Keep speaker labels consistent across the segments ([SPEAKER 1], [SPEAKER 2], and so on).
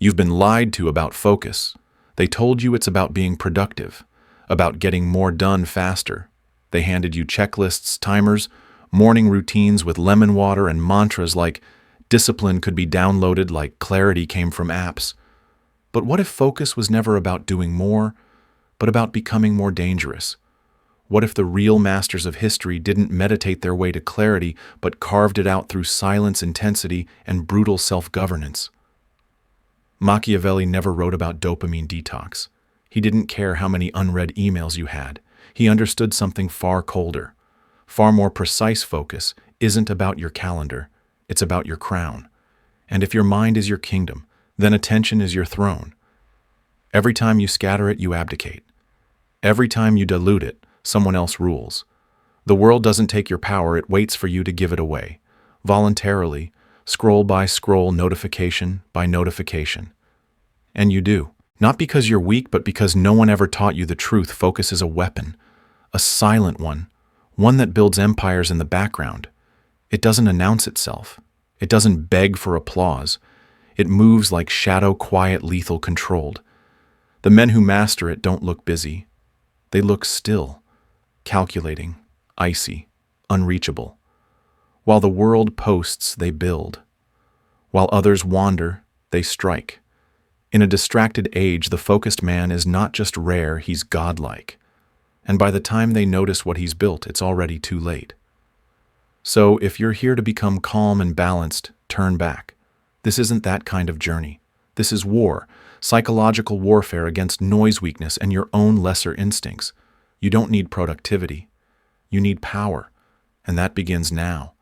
[SPEAKER 1] You've been lied to about focus. They told you it's about being productive, about getting more done faster. They handed you checklists, timers, morning routines with lemon water and mantras like discipline could be downloaded like clarity came from apps. But what if focus was never about doing more, but about becoming more dangerous? What if the real masters of history didn't meditate their way to clarity, but carved it out through silence, intensity, and brutal self-governance? Machiavelli never wrote about dopamine detox. He didn't care how many unread emails you had. He understood something far colder. Far more precise focus isn't about your calendar, it's about your crown. And if your mind is your kingdom, then attention is your throne. Every time you scatter it, you abdicate. Every time you dilute it, someone else rules. The world doesn't take your power, it waits for you to give it away. Voluntarily, scroll by scroll, notification by notification. And you do. Not because you're weak, but because no one ever taught you the truth. Focus is a weapon, a silent one that builds empires in the background. It doesn't announce itself. It doesn't beg for applause. It moves like shadow, quiet, lethal, controlled. The men who master it don't look busy. They look still, calculating, icy, unreachable. While the world posts, they build. While others wander, they strike. In a distracted age, the focused man is not just rare, he's godlike. And by the time they notice what he's built, it's already too late. So if you're here to become calm and balanced, turn back. This isn't that kind of journey. This is war, psychological warfare against noise weakness and your own lesser instincts. You don't need productivity. You need power, and that begins now.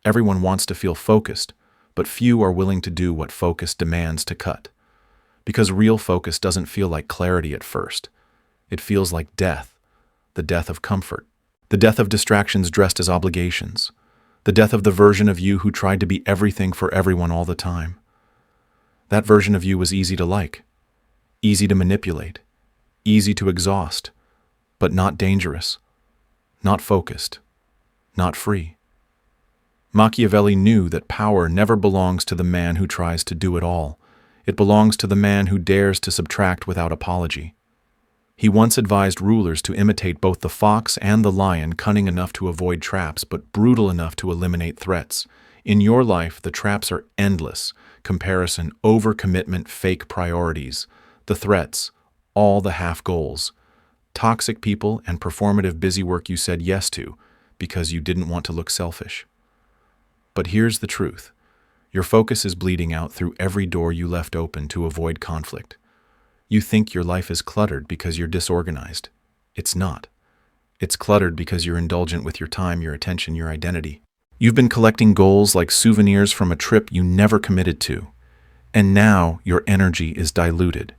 [SPEAKER 1] Everyone wants to feel focused, but few are willing to do what focus demands to cut. Because real focus doesn't feel like clarity at first. It feels like death, the death of comfort, the death of distractions dressed as obligations, the death of the version of you who tried to be everything for everyone all the time. That version of you was easy to like, easy to manipulate, easy to exhaust, but not dangerous, not focused, not free. Machiavelli knew that power never belongs to the man who tries to do it all. It belongs to the man who dares to subtract without apology. He once advised rulers to imitate both the fox and the lion, cunning enough to avoid traps, but brutal enough to eliminate threats. In your life, the traps are endless. Comparison, overcommitment, fake priorities. The threats, all the half goals. Toxic people and performative busy work you said yes to because you didn't want to look selfish. But here's the truth. Your focus is bleeding out through every door you left open to avoid conflict. You think your life is cluttered because you're disorganized. It's not. It's cluttered because you're indulgent with your time, your attention, your identity. You've been collecting goals like souvenirs from a trip you never committed to. And now your energy is diluted.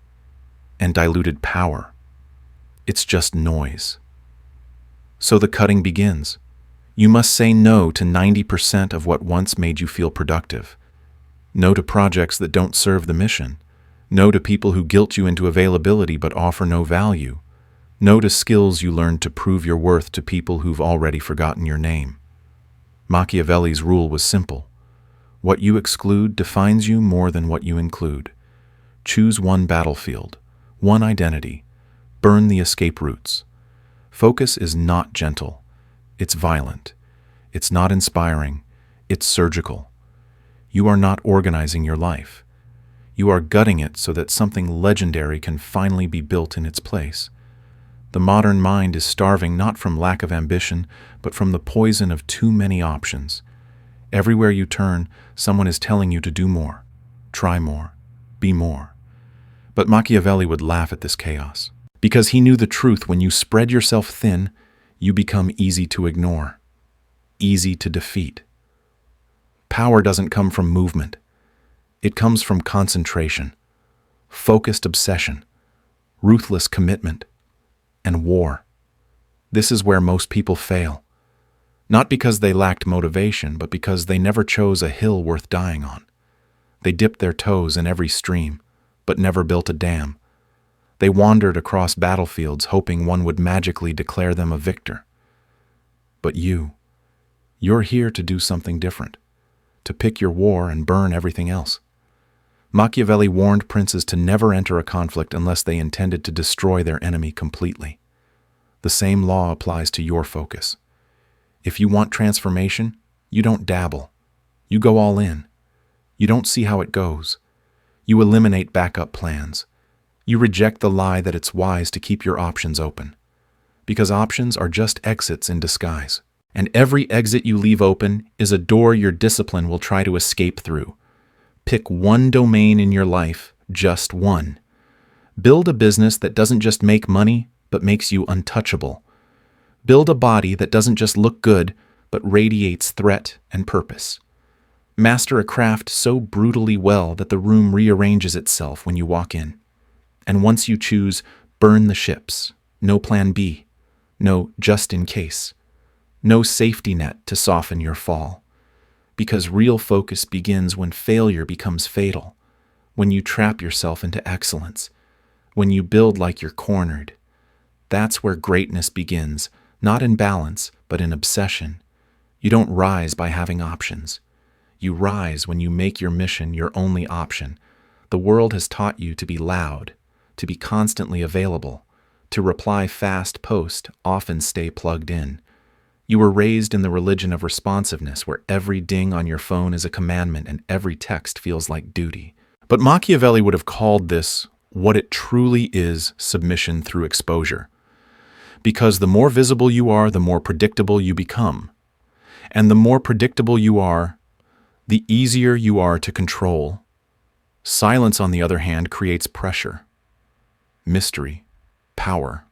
[SPEAKER 1] And diluted power. It's just noise. So the cutting begins. You must say no to 90% of what once made you feel productive. No to projects that don't serve the mission. No to people who guilt you into availability but offer no value. No to skills you learned to prove your worth to people who've already forgotten your name. Machiavelli's rule was simple. What you exclude defines you more than what you include. Choose one battlefield, one identity. Burn the escape routes. Focus is not gentle. It's violent. It's not inspiring. It's surgical. You are not organizing your life. You are gutting it so that something legendary can finally be built in its place. The modern mind is starving not from lack of ambition, but from the poison of too many options. Everywhere you turn, someone is telling you to do more, try more, be more. But Machiavelli would laugh at this chaos, because he knew the truth. When you spread yourself thin, you become easy to ignore, easy to defeat. Power doesn't come from movement. It comes from concentration, focused obsession, ruthless commitment, and war. This is where most people fail. Not because they lacked motivation, but because they never chose a hill worth dying on. They dipped their toes in every stream, but never built a dam. They wandered across battlefields hoping one would magically declare them a victor. But you're here to do something different, to pick your war and burn everything else. Machiavelli warned princes to never enter a conflict unless they intended to destroy their enemy completely. The same law applies to your focus. If you want transformation, you don't dabble. You go all in. You don't see how it goes. You eliminate backup plans. You reject the lie that it's wise to keep your options open. Because options are just exits in disguise. And every exit you leave open is a door your discipline will try to escape through. Pick one domain in your life, just one. Build a business that doesn't just make money, but makes you untouchable. Build a body that doesn't just look good, but radiates threat and purpose. Master a craft so brutally well that the room rearranges itself when you walk in. And once you choose, burn the ships. No plan B. No just in case. No safety net to soften your fall. Because real focus begins when failure becomes fatal, when you trap yourself into excellence, when you build like you're cornered. That's where greatness begins, not in balance, but in obsession. You don't rise by having options. You rise when you make your mission your only option. The world has taught you to be loud, to be constantly available, to reply fast post, often stay plugged in. You were raised in the religion of responsiveness, where every ding on your phone is a commandment and every text feels like duty. But Machiavelli would have called this what it truly is: submission through exposure. Because the more visible you are, the more predictable you become. And the more predictable you are, the easier you are to control. Silence, on the other hand, creates pressure, mystery, power.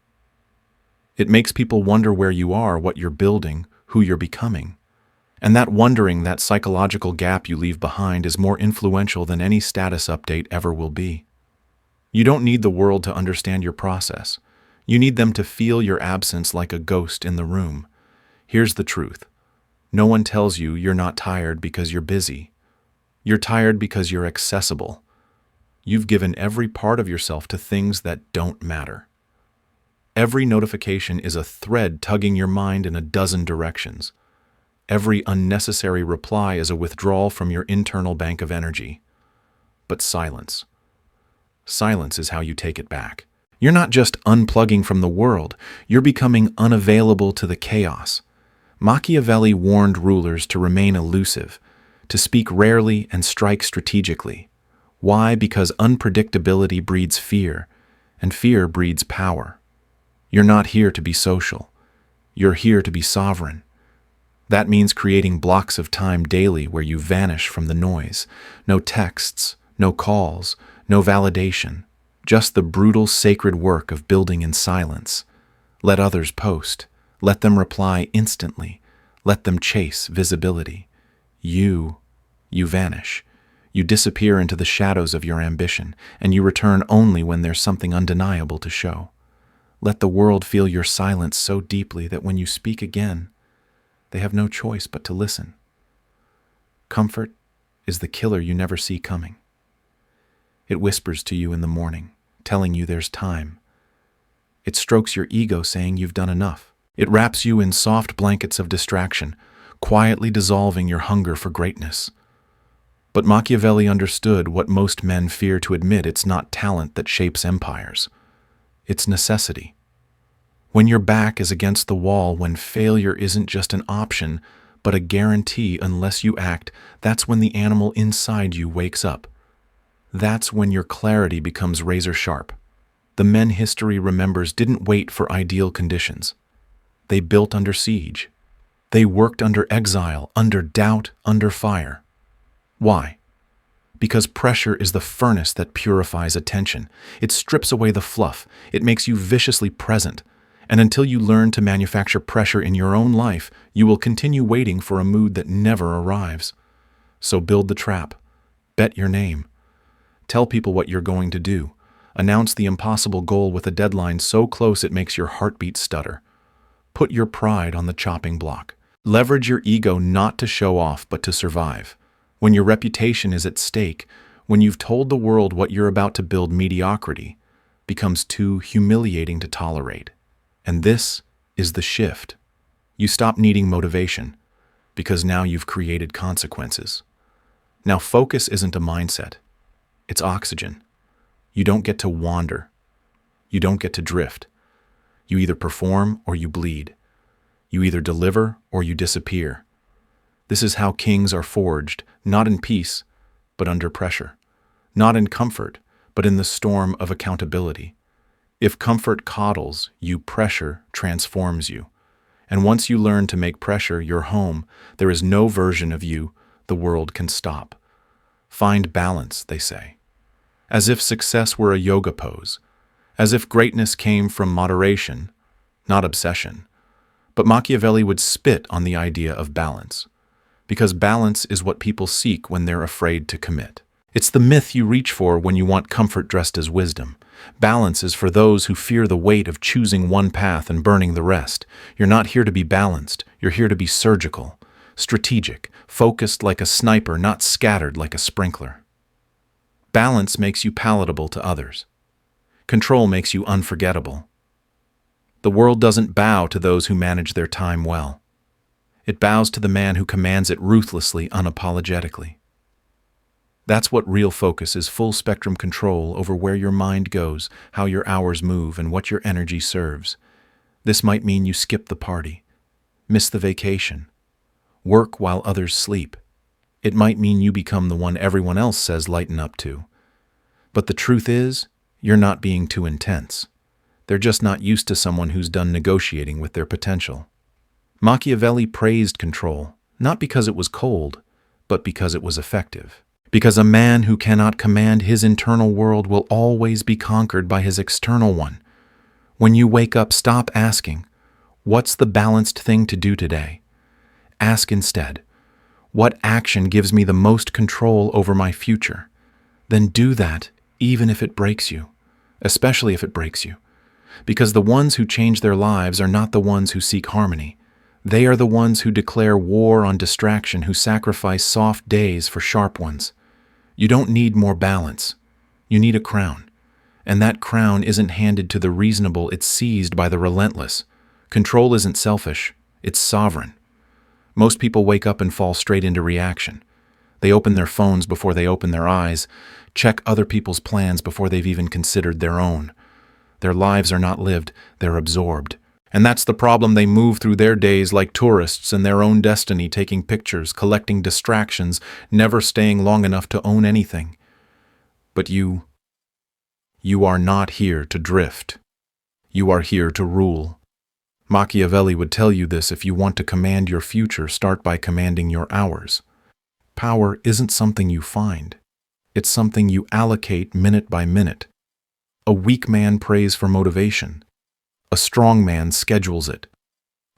[SPEAKER 1] It makes people wonder where you are, what you're building, who you're becoming. And that wondering, that psychological gap you leave behind, is more influential than any status update ever will be. You don't need the world to understand your process. You need them to feel your absence like a ghost in the room. Here's the truth. No one tells you you're not tired because you're busy. You're tired because you're accessible. You've given every part of yourself to things that don't matter. Every notification is a thread tugging your mind in a dozen directions. Every unnecessary reply is a withdrawal from your internal bank of energy. But silence. Silence is how you take it back. You're not just unplugging from the world, you're becoming unavailable to the chaos. Machiavelli warned rulers to remain elusive, to speak rarely and strike strategically. Why? Because unpredictability breeds fear, and fear breeds power. You're not here to be social. You're here to be sovereign. That means creating blocks of time daily where you vanish from the noise. No texts, no calls, no validation. Just the brutal, sacred work of building in silence. Let others post. Let them reply instantly. Let them chase visibility. You vanish. You disappear into the shadows of your ambition, and you return only when there's something undeniable to show. Let the world feel your silence so deeply that when you speak again, they have no choice but to listen. Comfort is the killer you never see coming. It whispers to you in the morning, telling you there's time. It strokes your ego, saying you've done enough. It wraps you in soft blankets of distraction, quietly dissolving your hunger for greatness. But Machiavelli understood what most men fear to admit: it's not talent that shapes empires. It's necessity. When your back is against the wall, when failure isn't just an option, but a guarantee unless you act, that's when the animal inside you wakes up. That's when your clarity becomes razor sharp. The men history remembers didn't wait for ideal conditions. They built under siege. They worked under exile, under doubt, under fire. Why? Because pressure is the furnace that purifies attention. It strips away the fluff. It makes you viciously present. And until you learn to manufacture pressure in your own life, you will continue waiting for a mood that never arrives. So build the trap. Bet your name. Tell people what you're going to do. Announce the impossible goal with a deadline so close it makes your heartbeat stutter. Put your pride on the chopping block. Leverage your ego not to show off, but to survive. When your reputation is at stake, when you've told the world what you're about to build, mediocrity becomes too humiliating to tolerate. And this is the shift. You stop needing motivation, because now you've created consequences. Now focus isn't a mindset. It's oxygen. You don't get to wander. You don't get to drift. You either perform or you bleed. You either deliver or you disappear. This is how kings are forged, not in peace, but under pressure. Not in comfort, but in the storm of accountability. If comfort coddles you, pressure transforms you. And once you learn to make pressure your home, there is no version of you the world can stop. Find balance, they say. As if success were a yoga pose. As if greatness came from moderation, not obsession. But Machiavelli would spit on the idea of balance. Because balance is what people seek when they're afraid to commit. It's the myth you reach for when you want comfort dressed as wisdom. Balance is for those who fear the weight of choosing one path and burning the rest. You're not here to be balanced. You're here to be surgical, strategic, focused like a sniper, not scattered like a sprinkler. Balance makes you palatable to others. Control makes you unforgettable. The world doesn't bow to those who manage their time well. It bows to the man who commands it ruthlessly, unapologetically. That's what real focus is: full-spectrum control over where your mind goes, how your hours move, and what your energy serves. This might mean you skip the party, miss the vacation, work while others sleep. It might mean you become the one everyone else says lighten up to. But the truth is, you're not being too intense. They're just not used to someone who's done negotiating with their potential. Machiavelli praised control, not because it was cold, but because it was effective. Because a man who cannot command his internal world will always be conquered by his external one. When you wake up, stop asking, "What's the balanced thing to do today?" Ask instead, "What action gives me the most control over my future?" Then do that, even if it breaks you, especially if it breaks you. Because the ones who change their lives are not the ones who seek harmony. They are the ones who declare war on distraction, who sacrifice soft days for sharp ones. You don't need more balance. You need a crown. And that crown isn't handed to the reasonable, it's seized by the relentless. Control isn't selfish, it's sovereign. Most people wake up and fall straight into reaction. They open their phones before they open their eyes, check other people's plans before they've even considered their own. Their lives are not lived, they're absorbed. And that's the problem. They move through their days like tourists in their own destiny, taking pictures, collecting distractions, never staying long enough to own anything. But you are not here to drift. You are here to rule. Machiavelli would tell you this: if you want to command your future, start by commanding your hours. Power isn't something you find. It's something you allocate minute by minute. A weak man prays for motivation. A strong man schedules it,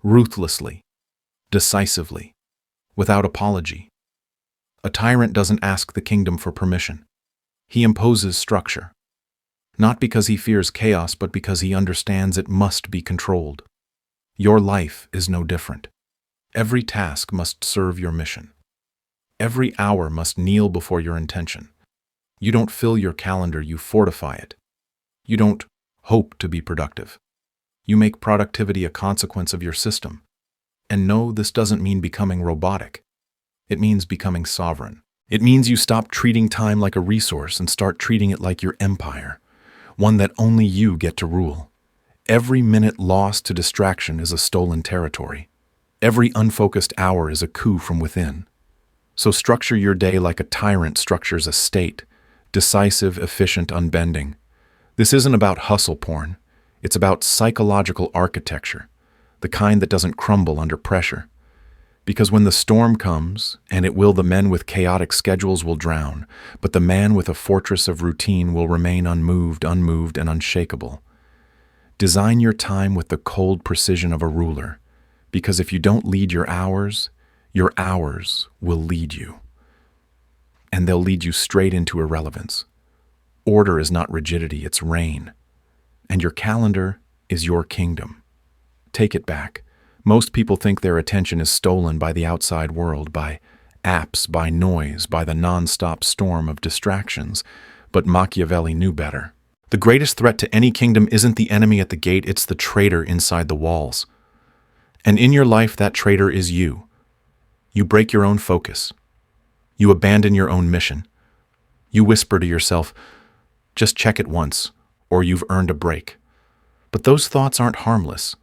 [SPEAKER 1] ruthlessly, decisively, without apology. A tyrant doesn't ask the kingdom for permission. He imposes structure, not because he fears chaos, but because he understands it must be controlled. Your life is no different. Every task must serve your mission. Every hour must kneel before your intention. You don't fill your calendar, you fortify it. You don't hope to be productive. You make productivity a consequence of your system. And no, this doesn't mean becoming robotic. It means becoming sovereign. It means you stop treating time like a resource and start treating it like your empire, one that only you get to rule. Every minute lost to distraction is a stolen territory. Every unfocused hour is a coup from within. So structure your day like a tyrant structures a state, decisive, efficient, unbending. This isn't about hustle porn. It's about psychological architecture, the kind that doesn't crumble under pressure. Because when the storm comes, and it will, the men with chaotic schedules will drown, but the man with a fortress of routine will remain unmoved, and unshakable. Design your time with the cold precision of a ruler, because if you don't lead your hours will lead you. And they'll lead you straight into irrelevance. Order is not rigidity, it's reign. And your calendar is your kingdom. Take it back. Most people think their attention is stolen by the outside world, by apps, by noise, by the non-stop storm of distractions. But Machiavelli knew better. The greatest threat to any kingdom isn't the enemy at the gate, it's the traitor inside the walls. And in your life, that traitor is you. You break your own focus. You abandon your own mission. You whisper to yourself, just check it once, or you've earned a break. But those thoughts aren't harmless.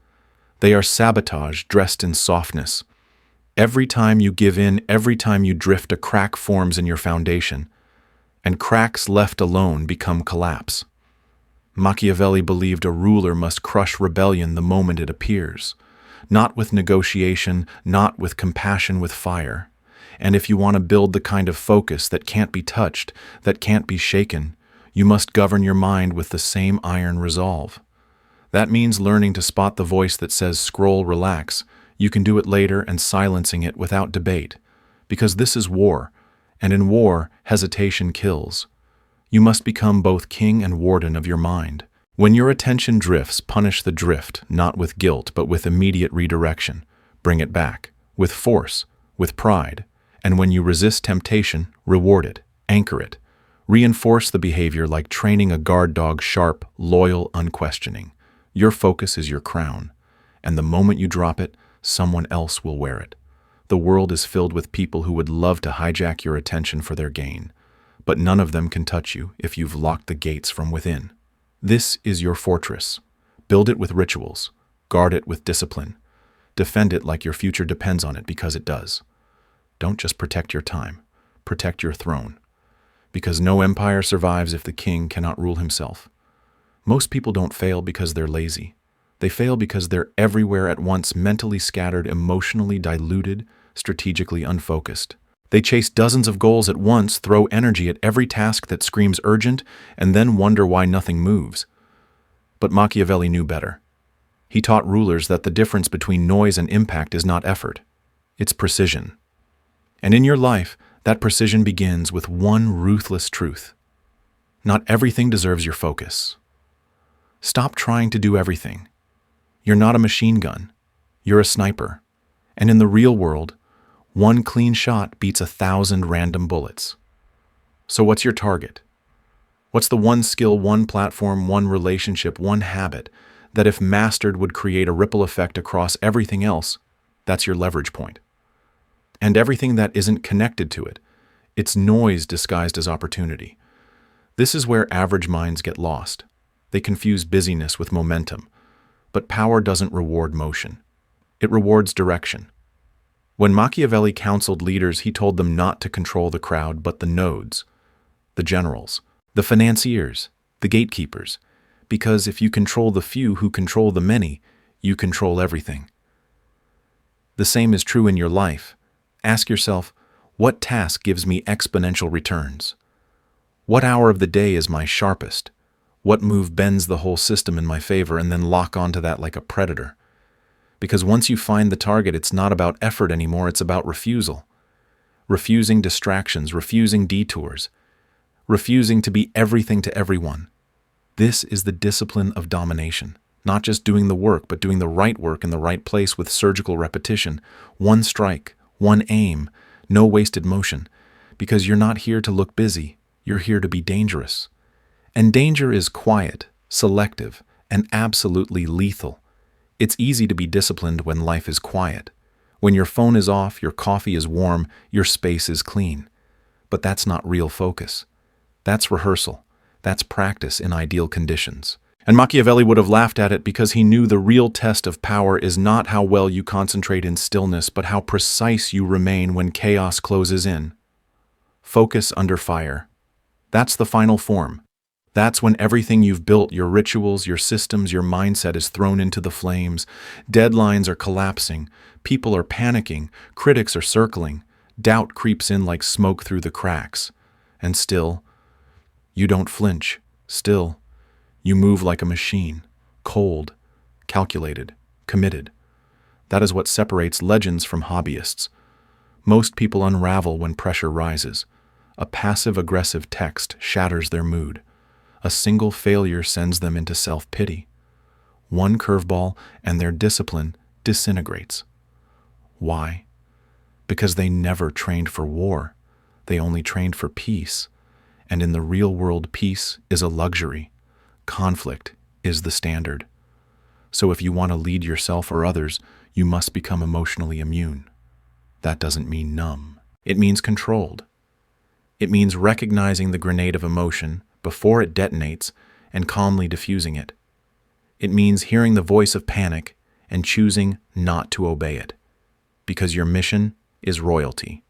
[SPEAKER 1] They are sabotage dressed in softness. Every time you give in, every time you drift, a crack forms in your foundation, and cracks left alone become collapse. Machiavelli believed a ruler must crush rebellion the moment it appears, not with negotiation, not with compassion, with fire. And if you want to build the kind of focus that can't be touched, that can't be shaken, you must govern your mind with the same iron resolve. That means learning to spot the voice that says, scroll, relax. You can do it later, and silencing it without debate. Because this is war, and in war, hesitation kills. You must become both king and warden of your mind. When your attention drifts, punish the drift, not with guilt, but with immediate redirection. Bring it back, with force, with pride. And when you resist temptation, reward it, anchor it. Reinforce the behavior like training a guard dog, sharp, loyal, unquestioning. Your focus is your crown, and the moment you drop it, someone else will wear it. The world is filled with people who would love to hijack your attention for their gain, but none of them can touch you if you've locked the gates from within. This is your fortress. Build it with rituals. Guard it with discipline. Defend it like your future depends on it, because it does. Don't just protect your time. Protect your throne. Because no empire survives if the king cannot rule himself. Most people don't fail because they're lazy. They fail because they're everywhere at once, mentally scattered, emotionally diluted, strategically unfocused. They chase dozens of goals at once, throw energy at every task that screams urgent, and then wonder why nothing moves. But Machiavelli knew better. He taught rulers that the difference between noise and impact is not effort. It's precision. And in your life, that precision begins with one ruthless truth. Not everything deserves your focus. Stop trying to do everything. You're not a machine gun. You're a sniper. And in the real world, one clean shot beats 1,000 random bullets. So what's your target? What's the one skill, one platform, one relationship, one habit that if mastered would create a ripple effect across everything else? That's your leverage point. And everything that isn't connected to it, it's noise disguised as opportunity. This is where average minds get lost. They confuse busyness with momentum. But power doesn't reward motion. It rewards direction. When Machiavelli counseled leaders, he told them not to control the crowd, but the nodes, the generals, the financiers, the gatekeepers. Because if you control the few who control the many, you control everything. The same is true in your life. Ask yourself, what task gives me exponential returns? What hour of the day is my sharpest? What move bends the whole system in my favor, and then lock onto that like a predator? Because once you find the target, it's not about effort anymore, it's about refusal. Refusing distractions, refusing detours, refusing to be everything to everyone. This is the discipline of domination. Not just doing the work, but doing the right work in the right place with surgical repetition. One strike, one aim, no wasted motion. Because you're not here to look busy, you're here to be dangerous. And danger is quiet, selective, and absolutely lethal. It's easy to be disciplined when life is quiet. When your phone is off, your coffee is warm, your space is clean. But that's not real focus. That's rehearsal. That's practice in ideal conditions. And Machiavelli would have laughed at it because he knew the real test of power is not how well you concentrate in stillness, but how precise you remain when chaos closes in. Focus under fire. That's the final form. That's when everything you've built, your rituals, your systems, your mindset is thrown into the flames. Deadlines are collapsing. People are panicking. Critics are circling. Doubt creeps in like smoke through the cracks. And still, you don't flinch. Still, you move like a machine. Cold, calculated, committed. That is what separates legends from hobbyists. Most people unravel when pressure rises. A passive-aggressive text shatters their mood. A single failure sends them into self-pity. One curveball and their discipline disintegrates. Why? Because they never trained for war. They only trained for peace. And in the real world, peace is a luxury. Conflict is the standard. So if you want to lead yourself or others, you must become emotionally immune. That doesn't mean numb. It means controlled. It means recognizing the grenade of emotion before it detonates and calmly diffusing it. It means hearing the voice of panic and choosing not to obey it, because your mission is royalty.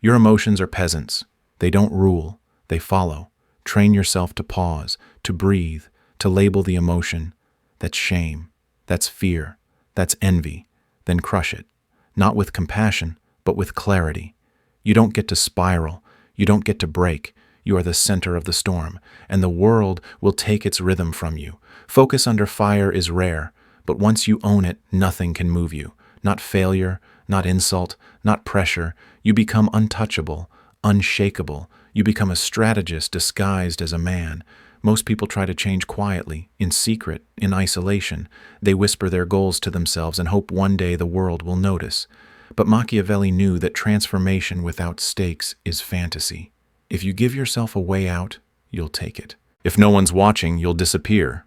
[SPEAKER 1] Your emotions are peasants. They don't rule, they follow. Train yourself to pause, to breathe, to label the emotion. That's shame, that's fear, that's envy. Then crush it, not with compassion, but with clarity. You don't get to spiral, you don't get to break. You are the center of the storm, and the world will take its rhythm from you. Focus under fire is rare, but once you own it, nothing can move you. Not failure, not insult, not pressure. You become untouchable, unshakable. You become a strategist disguised as a man. Most people try to change quietly, in secret, in isolation. They whisper their goals to themselves and hope one day the world will notice. But Machiavelli knew that transformation without stakes is fantasy. If you give yourself a way out, you'll take it. If no one's watching, you'll disappear.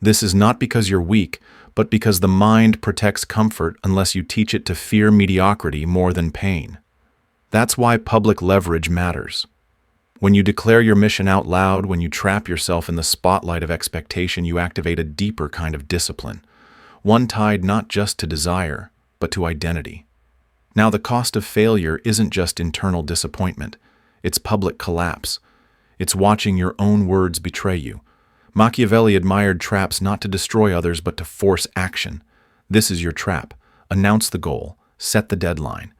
[SPEAKER 1] This is not because you're weak, but because the mind protects comfort unless you teach it to fear mediocrity more than pain. That's why public leverage matters. When you declare your mission out loud, when you trap yourself in the spotlight of expectation, you activate a deeper kind of discipline, one tied not just to desire, but to identity. Now, the cost of failure isn't just internal disappointment. It's public collapse. It's watching your own words betray you. Machiavelli admired traps not to destroy others, but to force action. This is your trap. Announce the goal. Set the deadline.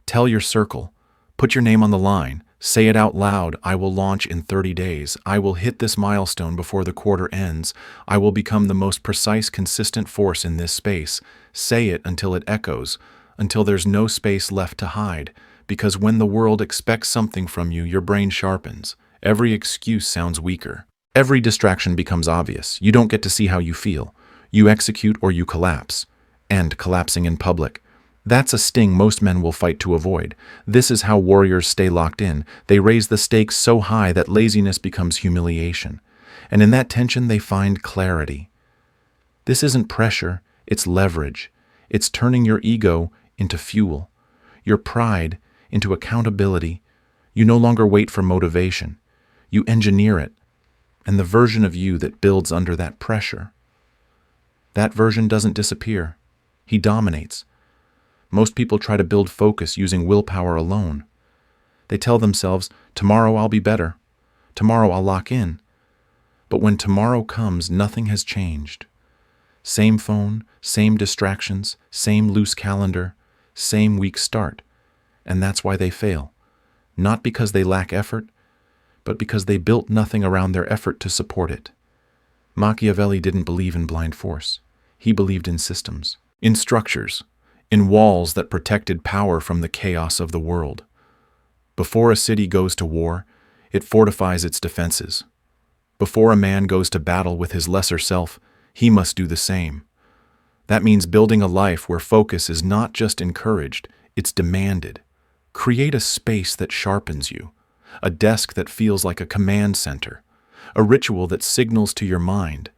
[SPEAKER 1] Tell your circle. Put your name on the line. Say it out loud. I will launch in 30 days. I will hit this milestone before the quarter ends. I will become the most precise, consistent force in this space. Say it until it echoes, until there's no space left to hide. Because when the world expects something from you, your brain sharpens. Every excuse sounds weaker. Every distraction becomes obvious. You don't get to see how you feel. You execute or you collapse. And collapsing in public. That's a sting most men will fight to avoid. This is how warriors stay locked in. They raise the stakes so high that laziness becomes humiliation. And in that tension, they find clarity. This isn't pressure, it's leverage. It's turning your ego into fuel, your pride into accountability. You no longer wait for motivation. You engineer it. And the version of you that builds under that pressure, that version doesn't disappear. He dominates. Most people try to build focus using willpower alone. They tell themselves, tomorrow I'll be better. Tomorrow I'll lock in. But when tomorrow comes, nothing has changed. Same phone, same distractions, same loose calendar, same weak start. And that's why they fail. Not because they lack effort, but because they built nothing around their effort to support it. Machiavelli didn't believe in blind force. He believed in systems, in structures, in walls that protected power from the chaos of the world. Before a city goes to war, it fortifies its defenses. Before a man goes to battle with his lesser self, he must do the same. That means building a life where focus is not just encouraged, it's demanded. Create a space that sharpens you, a desk that feels like a command center, a ritual that signals to your mind,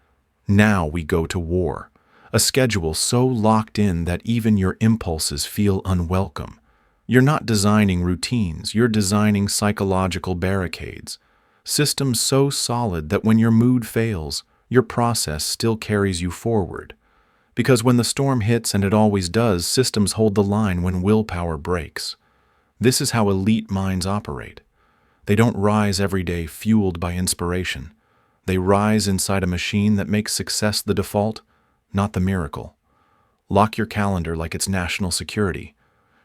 [SPEAKER 1] now we go to war. A schedule so locked in that even your impulses feel unwelcome. You're not designing routines, you're designing psychological barricades. Systems so solid that when your mood fails, your process still carries you forward. Because when the storm hits, and it always does, systems hold the line when willpower breaks. This is how elite minds operate. They don't rise every day fueled by inspiration. They rise inside a machine that makes success the default, not the miracle. Lock your calendar like it's national security.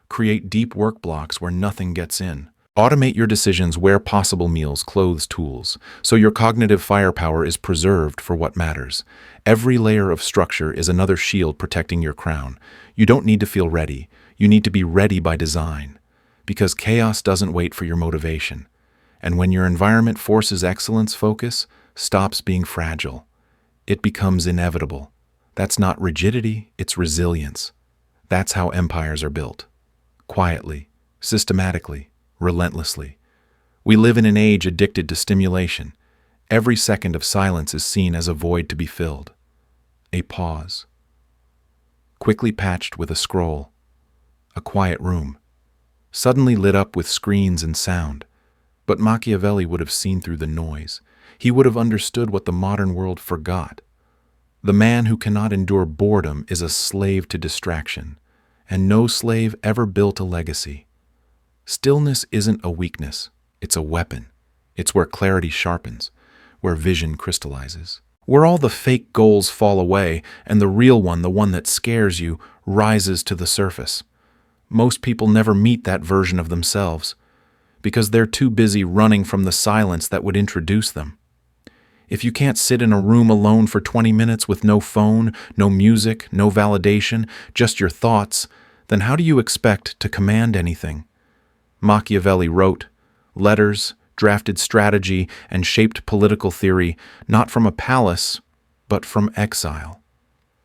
[SPEAKER 1] Create deep work blocks where nothing gets in. Automate your decisions where possible: meals, clothes, tools, so your cognitive firepower is preserved for what matters. Every layer of structure is another shield protecting your crown. You don't need to feel ready. You need to be ready by design. Because chaos doesn't wait for your motivation. And when your environment forces excellence, focus stops being fragile. It becomes inevitable. That's not rigidity, it's resilience. That's how empires are built. Quietly, systematically, relentlessly. We live in an age addicted to stimulation. Every second of silence is seen as a void to be filled. A pause. Quickly patched with a scroll. A quiet room. Suddenly lit up with screens and sound. But Machiavelli would have seen through the noise. He would have understood what the modern world forgot. The man who cannot endure boredom is a slave to distraction, and no slave ever built a legacy. Stillness isn't a weakness, it's a weapon. It's where clarity sharpens, where vision crystallizes, where all the fake goals fall away and the real one, the one that scares you, rises to the surface. Most people never meet that version of themselves because they're too busy running from the silence that would introduce them. If you can't sit in a room alone for 20 minutes with no phone, no music, no validation, just your thoughts, then how do you expect to command anything? Machiavelli wrote letters, drafted strategy, and shaped political theory not from a palace, but from exile.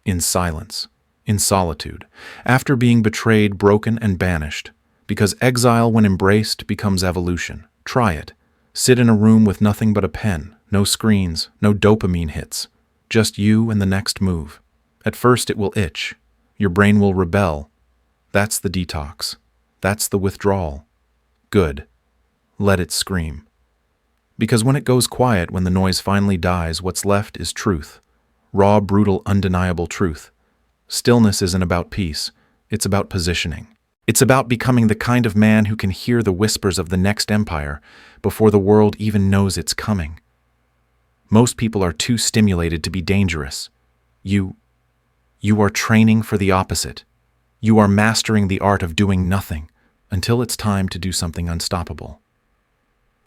[SPEAKER 1] In silence, in solitude, after being betrayed, broken, and banished. Because exile, when embraced, becomes evolution. Try it. Sit in a room with nothing but a pen, no screens, no dopamine hits, just you and the next move. At first it will itch. Your brain will rebel. That's the detox. That's the withdrawal. Good. Let it scream. Because when it goes quiet, when the noise finally dies, what's left is truth. Raw, brutal, undeniable truth. Stillness isn't about peace. It's about positioning. It's about becoming the kind of man who can hear the whispers of the next empire before the world even knows it's coming. Most people are too stimulated to be dangerous. You are training for the opposite. You are mastering the art of doing nothing until it's time to do something unstoppable.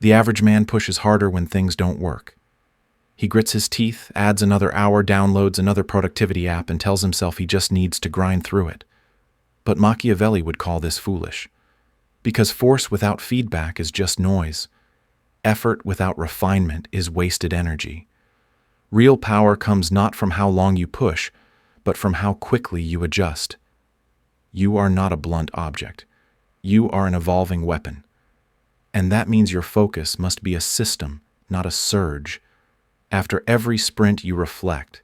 [SPEAKER 1] The average man pushes harder when things don't work. He grits his teeth, adds another hour, downloads another productivity app, and tells himself he just needs to grind through it. But Machiavelli would call this foolish, because force without feedback is just noise. Effort without refinement is wasted energy. Real power comes not from how long you push, but from how quickly you adjust. You are not a blunt object. You are an evolving weapon. And that means your focus must be a system, not a surge. After every sprint you reflect.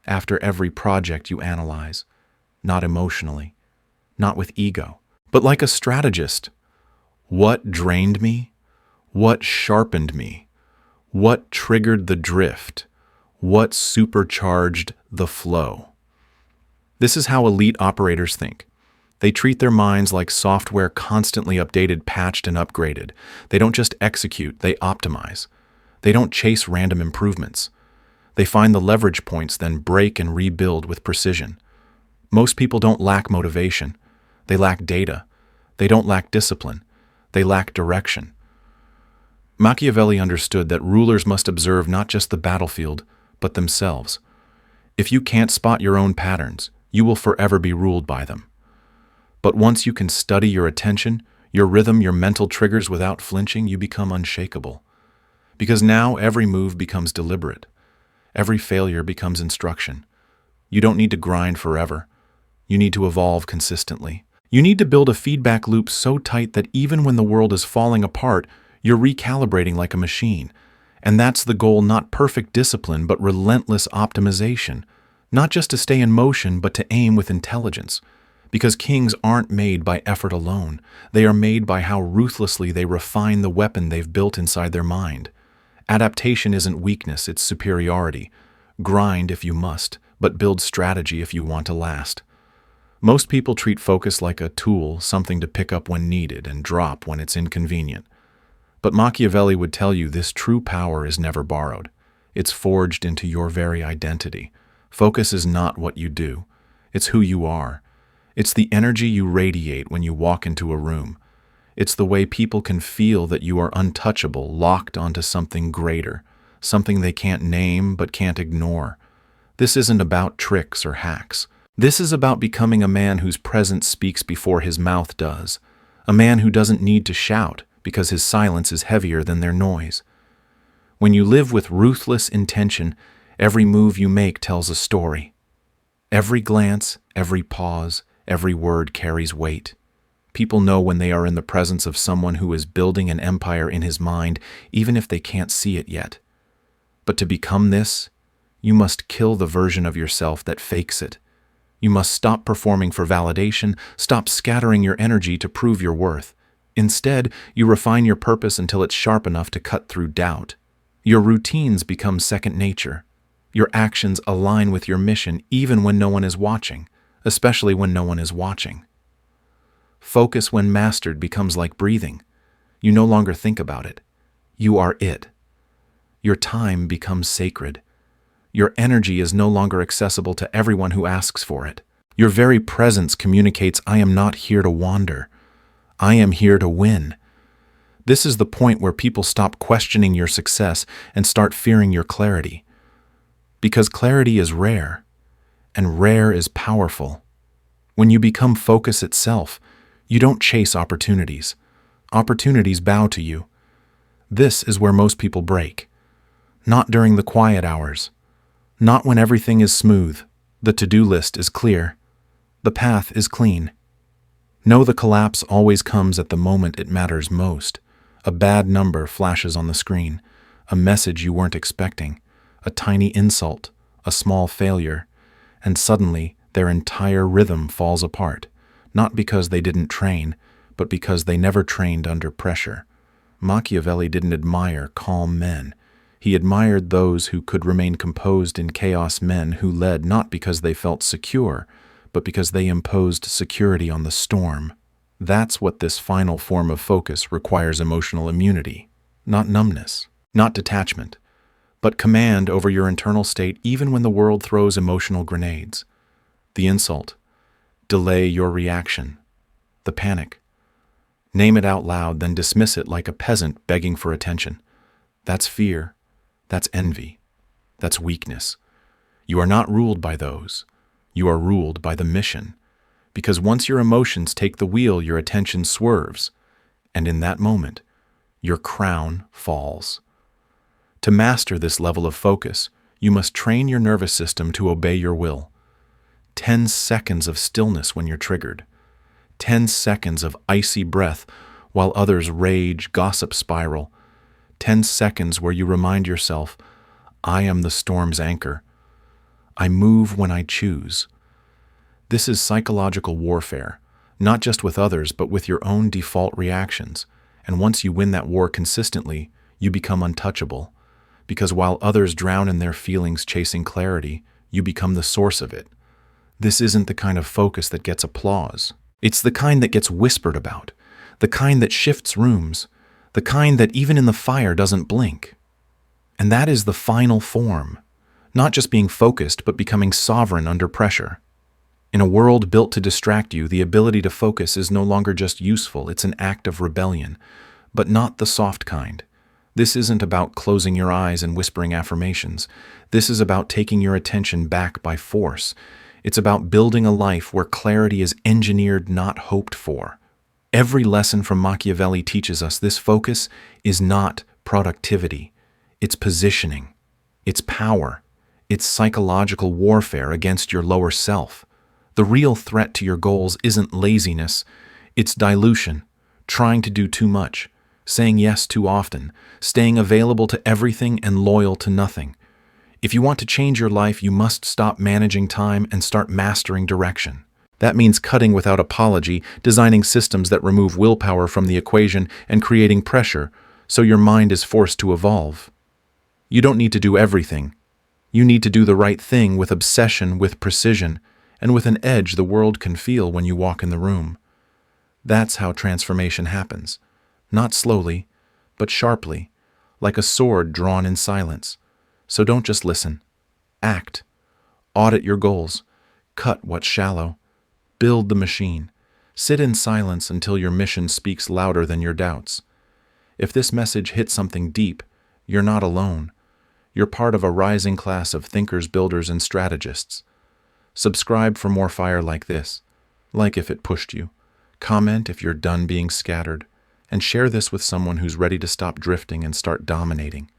[SPEAKER 1] After every project you analyze. Not emotionally. Not with ego, but like a strategist. What drained me? What sharpened me? What triggered the drift? What supercharged the flow? This is how elite operators think. They treat their minds like software constantly updated, patched, and upgraded. They don't just execute, they optimize. They don't chase random improvements. They find the leverage points, then break and rebuild with precision. Most people don't lack motivation. They lack data. They don't lack discipline. They lack direction. Machiavelli understood that rulers must observe not just the battlefield, but themselves. If you can't spot your own patterns, you will forever be ruled by them. But once you can study your attention, your rhythm, your mental triggers without flinching, you become unshakable. Because now every move becomes deliberate. Every failure becomes instruction. You don't need to grind forever. You need to evolve consistently. You need to build a feedback loop so tight that even when the world is falling apart, you're recalibrating like a machine. And that's the goal, not perfect discipline, but relentless optimization. Not just to stay in motion, but to aim with intelligence. Because kings aren't made by effort alone. They are made by how ruthlessly they refine the weapon they've built inside their mind. Adaptation isn't weakness, it's superiority. Grind if you must, but build strategy if you want to last. Most people treat focus like a tool, something to pick up when needed and drop when it's inconvenient. But Machiavelli would tell you this true power is never borrowed. It's forged into your very identity. Focus is not what you do. It's who you are. It's the energy you radiate when you walk into a room. It's the way people can feel that you are untouchable, locked onto something greater, something they can't name but can't ignore. This isn't about tricks or hacks. This is about becoming a man whose presence speaks before his mouth does, a man who doesn't need to shout because his silence is heavier than their noise. When you live with ruthless intention, every move you make tells a story. Every glance, every pause, every word carries weight. People know when they are in the presence of someone who is building an empire in his mind, even if they can't see it yet. But to become this, you must kill the version of yourself that fakes it. You must stop performing for validation, stop scattering your energy to prove your worth, Instead, you refine your purpose until it's sharp enough to cut through doubt. Your routines become second nature. Your actions align with your mission even when no one is watching, especially when no one is watching. Focus, when mastered, becomes like breathing. You no longer think about it. You are it. Your time becomes sacred. Your energy is no longer accessible to everyone who asks for it. Your very presence communicates, I am not here to wander. I am here to win. This is the point where people stop questioning your success and start fearing your clarity. Because clarity is rare, and rare is powerful. When you become focus itself, you don't chase opportunities. Opportunities bow to you. This is where most people break. Not during the quiet hours. Not when everything is smooth. The to-do list is clear. The path is clean. Know the collapse always comes at the moment it matters most. A bad number flashes on the screen. A message you weren't expecting. A tiny insult. A small failure. And suddenly, their entire rhythm falls apart. Not because they didn't train, but because they never trained under pressure. Machiavelli didn't admire calm men. He admired those who could remain composed in chaos, men who led not because they felt secure, but because they imposed security on the storm. That's what this final form of focus requires: emotional immunity, not numbness, not detachment, but command over your internal state even when the world throws emotional grenades. The insult. Delay your reaction. The panic. Name it out loud, then dismiss it like a peasant begging for attention. That's fear. That's envy. That's weakness. You are not ruled by those. You are ruled by the mission. Because once your emotions take the wheel, your attention swerves. And in that moment, your crown falls. To master this level of focus, you must train your nervous system to obey your will. 10 seconds of stillness when you're triggered. 10 seconds of icy breath while others rage, gossip, spiral. 10 seconds where you remind yourself, I am the storm's anchor. I move when I choose. This is psychological warfare, not just with others, but with your own default reactions. And once you win that war consistently, you become untouchable. Because while others drown in their feelings chasing clarity, you become the source of it. This isn't the kind of focus that gets applause. It's the kind that gets whispered about, the kind that shifts rooms, the kind that even in the fire doesn't blink. And that is the final form, not just being focused, but becoming sovereign under pressure. In a world built to distract you, the ability to focus is no longer just useful, it's an act of rebellion, but not the soft kind. This isn't about closing your eyes and whispering affirmations. This is about taking your attention back by force. It's about building a life where clarity is engineered, not hoped for. Every lesson from Machiavelli teaches us this: focus is not productivity. It's positioning. It's power. It's psychological warfare against your lower self. The real threat to your goals isn't laziness. It's dilution, trying to do too much, saying yes too often, staying available to everything and loyal to nothing. If you want to change your life, you must stop managing time and start mastering direction. That means cutting without apology, designing systems that remove willpower from the equation, and creating pressure so your mind is forced to evolve. You don't need to do everything. You need to do the right thing with obsession, with precision, and with an edge the world can feel when you walk in the room. That's how transformation happens. Not slowly, but sharply, like a sword drawn in silence. So don't just listen. Act. Audit your goals. Cut what's shallow. Build the machine. Sit in silence until your mission speaks louder than your doubts. If this message hits something deep, you're not alone. You're part of a rising class of thinkers, builders, and strategists. Subscribe for more fire like this. Like if it pushed you. Comment if you're done being scattered. And share this with someone who's ready to stop drifting and start dominating.